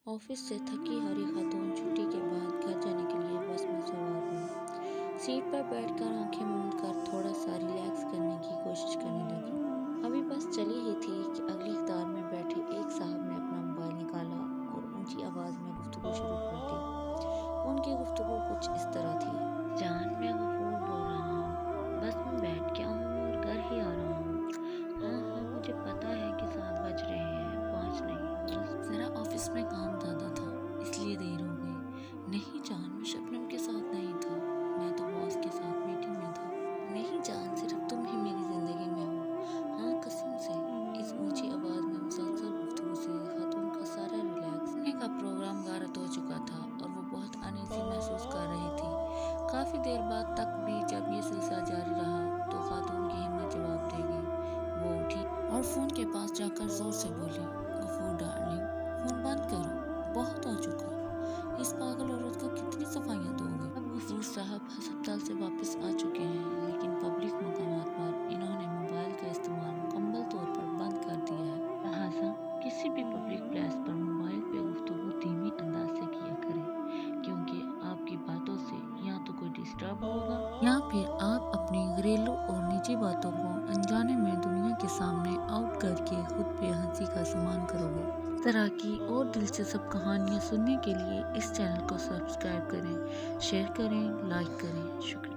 Office से थकी हारी खातून छुट्टी के बाद घर जाने के लिए बस में सवार हुई। सीट पर बैठकर आंखें मूंद कर थोड़ा सा रिलैक्स करने की कोशिश करने लगी। अभी बस चली ही थी कि अगली कतार में बैठे एक साहब ने अपना मोबाइल निकाला और ऊंची आवाज में गुफ्तगू शुरू कर दी। उनकी गुफ्तगू कुछ इस तरह थी। जान, मैं गफूर बोल रहा हूँ। बस में बैठ गया हूँ और घर ही आ रहा हूँ। हाँ हाँ, मुझे पता है कि 7 बज रहे हैं, 5 नहीं, बस जरा ऑफिस में काम ज़्यादा था इसलिए देर हो गई। नहीं जान, मैं शबनम के साथ नहीं था, मैं तो बॉस के साथ मीटिंग में था। नहीं जान, सिर्फ तुम ही मेरी जिंदगी में हो। हाँ कसम से। इस ऊंची आवाज में मुसलसल गुफ्तगू से खातून का सारा रिलैक्स का प्रोग्राम गारत हो चुका था और वो बहुत अनईजी महसूस कर रही थी। काफी देर बाद तक भी जब ये सिलसिला जारी रहा तो खातून की हिम्मत जवाब देगी। वो उठी और फोन के पास जाकर जोर से बोली, गफूर डार्लिंग, फोन बंद करो, बहुत हो चुका। इस पागल औरत को कितनी सफाइयाँ दोगे। अब गफूर साहब अस्पताल से वापस आ चुके हैं, लेकिन पब्लिक मकामात पर इन्होंने मोबाइल का इस्तेमाल मुकम्मल तौर पर बंद कर दिया है। लिहाजा किसी भी पब्लिक प्लेस पर मोबाइल पे गुफ्तगू धीमी अंदाज से किया करें, क्योंकि आपकी बातों से या तो कोई डिस्टर्ब होगा या फिर आप अपनी घरेलू और निजी बातों को अनजाने में दुनिया के सामने आउट करके खुद पे हंसी का सामान करोगे। इस तरह की और दिलचस्प कहानियाँ सुनने के लिए इस चैनल को सब्सक्राइब करें, शेयर करें, लाइक करें। शुक्रिया।